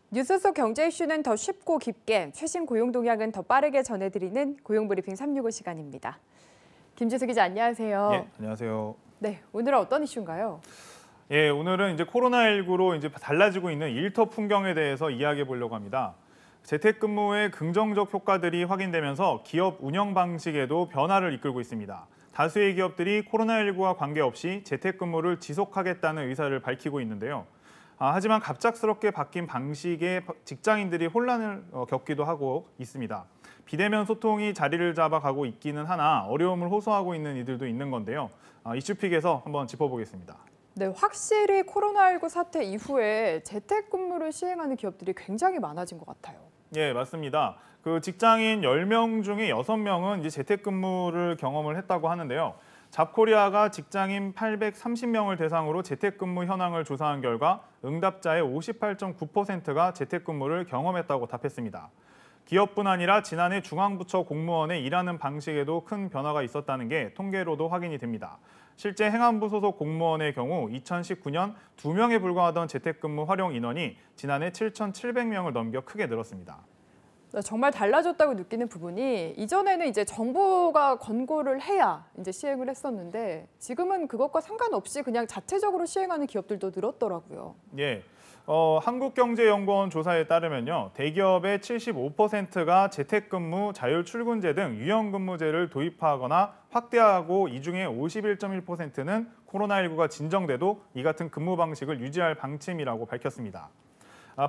뉴스 속 경제 이슈는 더 쉽고 깊게, 최신 고용 동향은 더 빠르게 전해드리는 고용브리핑 365 시간입니다. 김지수 기자, 안녕하세요. 예, 안녕하세요. 네, 오늘은 어떤 이슈인가요? 예, 오늘은 이제 코로나19로 이제 달라지고 있는 일터 풍경에 대해서 이야기해 보려고 합니다. 재택근무의 긍정적 효과들이 확인되면서 기업 운영 방식에도 변화를 이끌고 있습니다. 다수의 기업들이 코로나19와 관계없이 재택근무를 지속하겠다는 의사를 밝히고 있는데요. 하지만 갑작스럽게 바뀐 방식에 직장인들이 혼란을 겪기도 하고 있습니다. 비대면 소통이 자리를 잡아가고 있기는 하나 어려움을 호소하고 있는 이들도 있는 건데요. 이슈픽에서 한번 짚어보겠습니다. 네, 확실히 코로나19 사태 이후에 재택근무를 시행하는 기업들이 굉장히 많아진 것 같아요. 예, 맞습니다. 그 직장인 10명 중에 6명은 이제 재택근무를 경험을 했다고 하는데요. 잡코리아가 직장인 830명을 대상으로 재택근무 현황을 조사한 결과 응답자의 58.9%가 재택근무를 경험했다고 답했습니다. 기업뿐 아니라 지난해 중앙부처 공무원의 일하는 방식에도 큰 변화가 있었다는 게 통계로도 확인이 됩니다. 실제 행안부 소속 공무원의 경우 2019년 2명에 불과하던 재택근무 활용 인원이 지난해 7,700명을 넘겨 크게 늘었습니다. 정말 달라졌다고 느끼는 부분이 이전에는 이제 정부가 권고를 해야 이제 시행을 했었는데 지금은 그것과 상관없이 그냥 자체적으로 시행하는 기업들도 늘었더라고요. 예. 한국경제연구원 조사에 따르면요. 대기업의 75%가 재택근무, 자율출근제 등 유연근무제를 도입하거나 확대하고 이 중에 51.1%는 코로나19가 진정돼도 이 같은 근무 방식을 유지할 방침이라고 밝혔습니다.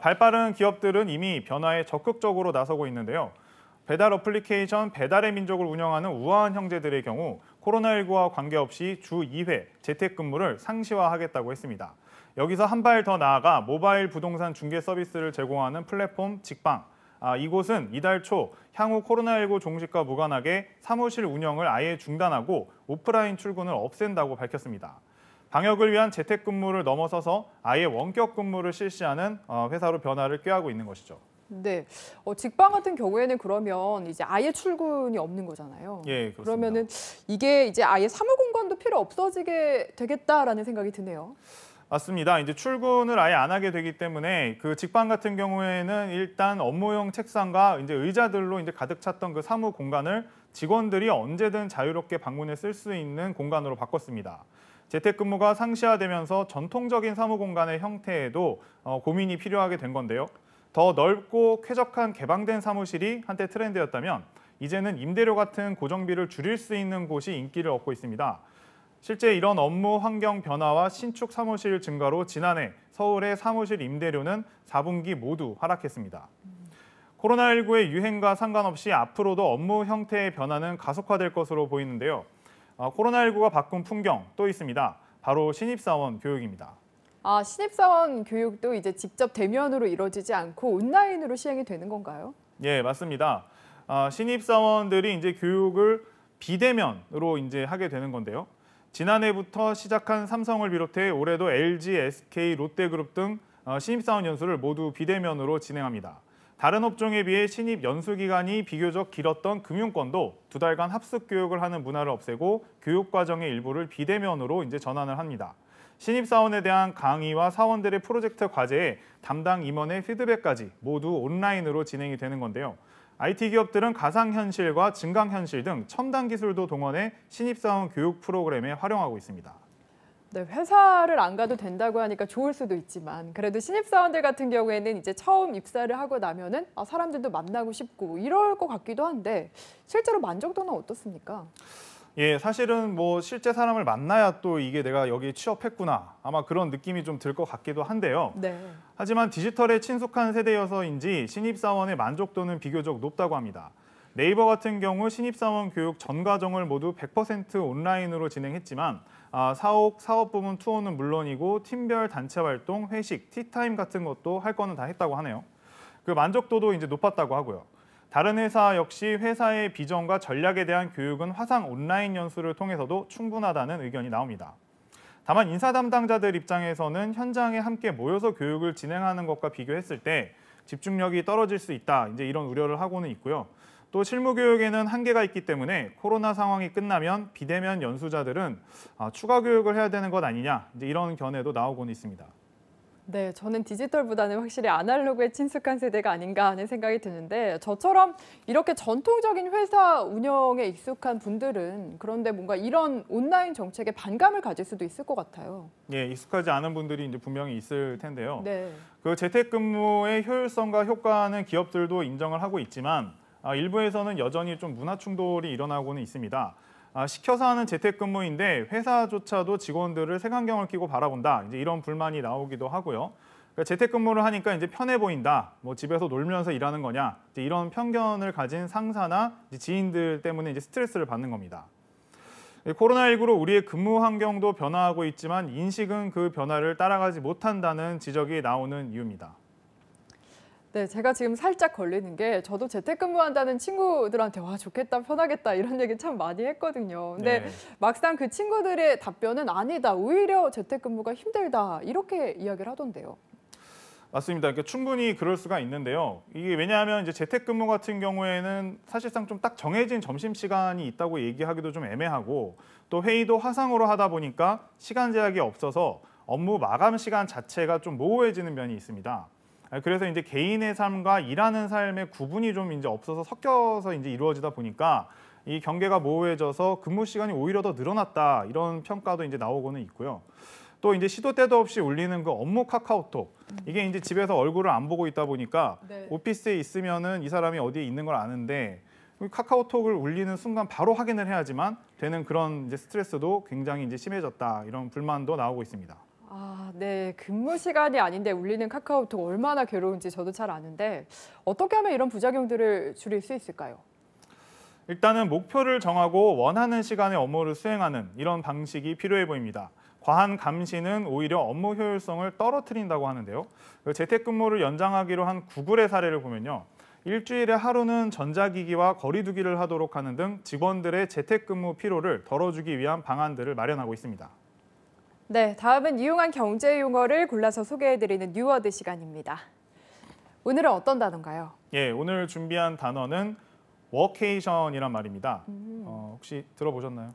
발빠른 기업들은 이미 변화에 적극적으로 나서고 있는데요. 배달 어플리케이션 배달의 민족을 운영하는 우아한 형제들의 경우 코로나19와 관계없이 주 2회 재택근무를 상시화하겠다고 했습니다. 여기서 한 발 더 나아가 모바일 부동산 중개 서비스를 제공하는 플랫폼 직방. 이곳은 이달 초 향후 코로나19 종식과 무관하게 사무실 운영을 아예 중단하고 오프라인 출근을 없앤다고 밝혔습니다. 방역을 위한 재택근무를 넘어서서 아예 원격 근무를 실시하는 회사로 변화를 꾀하고 있는 것이죠. 네, 직방 같은 경우에는 그러면 이제 아예 출근이 없는 거잖아요. 예, 그렇습니다. 그러면은 이게 이제 아예 사무 공간도 필요 없어지게 되겠다라는 생각이 드네요. 맞습니다. 이제 출근을 아예 안 하게 되기 때문에 그 직방 같은 경우에는 일단 업무용 책상과 이제 의자들로 이제 가득 찼던 그 사무 공간을 직원들이 언제든 자유롭게 방문해 쓸 수 있는 공간으로 바꿨습니다. 재택근무가 상시화되면서 전통적인 사무 공간의 형태에도 고민이 필요하게 된 건데요. 더 넓고 쾌적한 개방된 사무실이 한때 트렌드였다면 이제는 임대료 같은 고정비를 줄일 수 있는 곳이 인기를 얻고 있습니다. 실제 이런 업무 환경 변화와 신축 사무실 증가로 지난해 서울의 사무실 임대료는 4분기 모두 하락했습니다. 코로나19의 유행과 상관없이 앞으로도 업무 형태의 변화는 가속화될 것으로 보이는데요. 코로나19가 바꾼 풍경 또 있습니다. 바로 신입사원 교육입니다. 신입사원 교육도 이제 직접 대면으로 이루어지지 않고 온라인으로 시행이 되는 건가요? 예, 맞습니다. 신입사원들이 이제 교육을 비대면으로 이제 하게 되는 건데요. 지난해부터 시작한 삼성을 비롯해 올해도 LG, SK, 롯데그룹 등 신입사원 연수를 모두 비대면으로 진행합니다. 다른 업종에 비해 신입 연수 기간이 비교적 길었던 금융권도 2달간 합숙 교육을 하는 문화를 없애고 교육 과정의 일부를 비대면으로 이제 전환을 합니다. 신입사원에 대한 강의와 사원들의 프로젝트 과제에 담당 임원의 피드백까지 모두 온라인으로 진행이 되는 건데요. IT 기업들은 가상현실과 증강현실 등 첨단 기술도 동원해 신입사원 교육 프로그램에 활용하고 있습니다. 네, 회사를 안 가도 된다고 하니까 좋을 수도 있지만 그래도 신입사원들 같은 경우에는 이제 처음 입사를 하고 나면은 사람들도 만나고 싶고 이럴 것 같기도 한데 실제로 만족도는 어떻습니까? 예, 사실은 뭐 실제 사람을 만나야 또 이게 내가 여기 취업했구나 아마 그런 느낌이 좀 들 것 같기도 한데요. 네. 하지만 디지털에 친숙한 세대여서인지 신입사원의 만족도는 비교적 높다고 합니다. 네이버 같은 경우 신입사원 교육 전 과정을 모두 100% 온라인으로 진행했지만 사업 부문 투어는 물론이고 팀별 단체 활동, 회식, 티타임 같은 것도 할 거는 다 했다고 하네요. 그 만족도도 이제 높았다고 하고요. 다른 회사 역시 회사의 비전과 전략에 대한 교육은 화상 온라인 연수를 통해서도 충분하다는 의견이 나옵니다. 다만 인사 담당자들 입장에서는 현장에 함께 모여서 교육을 진행하는 것과 비교했을 때 집중력이 떨어질 수 있다. 이제 이런 우려를 하고는 있고요. 또 실무 교육에는 한계가 있기 때문에 코로나 상황이 끝나면 비대면 연수자들은 추가 교육을 해야 되는 것 아니냐 이제 이런 견해도 나오고는 있습니다. 네, 저는 디지털보다는 확실히 아날로그에 친숙한 세대가 아닌가 하는 생각이 드는데 저처럼 이렇게 전통적인 회사 운영에 익숙한 분들은 그런데 뭔가 이런 온라인 정책에 반감을 가질 수도 있을 것 같아요. 예, 익숙하지 않은 분들이 이제 분명히 있을 텐데요. 네. 그 재택근무의 효율성과 효과는 기업들도 인정을 하고 있지만 일부에서는 여전히 좀 문화 충돌이 일어나고는 있습니다. 시켜서 하는 재택근무인데 회사조차도 직원들을 색안경을 끼고 바라본다. 이제 이런 불만이 나오기도 하고요. 그러니까 재택근무를 하니까 이제 편해 보인다. 뭐 집에서 놀면서 일하는 거냐. 이제 이런 편견을 가진 상사나 이제 지인들 때문에 이제 스트레스를 받는 겁니다. 코로나19로 우리의 근무 환경도 변화하고 있지만 인식은 그 변화를 따라가지 못한다는 지적이 나오는 이유입니다. 네, 제가 지금 살짝 걸리는 게 저도 재택근무한다는 친구들한테 와 좋겠다, 편하겠다 이런 얘기 참 많이 했거든요. 근데 네. 막상 그 친구들의 답변은 아니다, 오히려 재택근무가 힘들다 이렇게 이야기를 하던데요. 맞습니다. 그러니까 충분히 그럴 수가 있는데요. 이게 왜냐하면 이제 재택근무 같은 경우에는 사실상 좀 딱 정해진 점심시간이 있다고 얘기하기도 좀 애매하고 또 회의도 화상으로 하다 보니까 시간 제약이 없어서 업무 마감 시간 자체가 좀 모호해지는 면이 있습니다. 그래서 이제 개인의 삶과 일하는 삶의 구분이 좀 이제 없어서 섞여서 이제 이루어지다 보니까 이 경계가 모호해져서 근무 시간이 오히려 더 늘어났다 이런 평가도 이제 나오고는 있고요. 또 이제 시도 때도 없이 울리는 그 업무 카카오톡 이게 이제 집에서 얼굴을 안 보고 있다 보니까 네. 오피스에 있으면은 이 사람이 어디에 있는 걸 아는데 카카오톡을 울리는 순간 바로 확인을 해야지만 되는 그런 이제 스트레스도 굉장히 이제 심해졌다 이런 불만도 나오고 있습니다. 아, 네. 근무 시간이 아닌데 울리는 카카오톡 얼마나 괴로운지 저도 잘 아는데 어떻게 하면 이런 부작용들을 줄일 수 있을까요? 일단은 목표를 정하고 원하는 시간에 업무를 수행하는 이런 방식이 필요해 보입니다. 과한 감시는 오히려 업무 효율성을 떨어뜨린다고 하는데요. 재택근무를 연장하기로 한 구글의 사례를 보면요. 일주일에 하루는 전자기기와 거리두기를 하도록 하는 등 직원들의 재택근무 피로를 덜어주기 위한 방안들을 마련하고 있습니다. 네, 다음은 유용한 경제 용어를 골라서 소개해드리는 뉴워드 시간입니다. 오늘은 어떤 단어인가요? 예, 오늘 준비한 단어는 워케이션이란 말입니다. 혹시 들어보셨나요?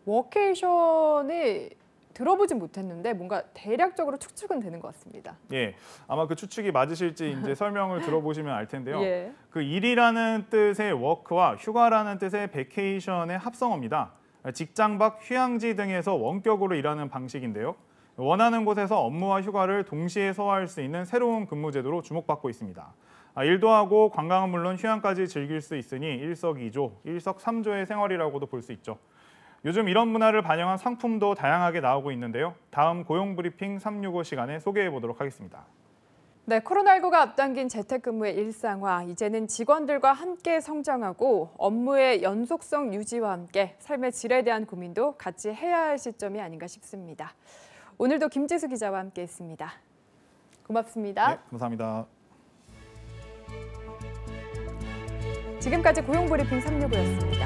워케이션이 들어보진 못했는데 뭔가 대략적으로 추측은 되는 것 같습니다. 예, 아마 그 추측이 맞으실지 이제 설명을 들어보시면 알 텐데요. 예. 그 일이라는 뜻의 워크와 휴가라는 뜻의 베케이션의 합성어입니다. 직장 밖 휴양지 등에서 원격으로 일하는 방식인데요. 원하는 곳에서 업무와 휴가를 동시에 소화할 수 있는 새로운 근무 제도로 주목받고 있습니다. 일도 하고 관광은 물론 휴양까지 즐길 수 있으니 일석이조, 일석삼조의 생활이라고도 볼 수 있죠. 요즘 이런 문화를 반영한 상품도 다양하게 나오고 있는데요. 다음 고용브리핑 365 시간에 소개해 보도록 하겠습니다. 네, 코로나19가 앞당긴 재택근무의 일상화, 이제는 직원들과 함께 성장하고 업무의 연속성 유지와 함께 삶의 질에 대한 고민도 같이 해야 할 시점이 아닌가 싶습니다. 오늘도 김지수 기자와 함께했습니다. 고맙습니다. 네, 감사합니다. 지금까지 고용브리핑 365였습니다.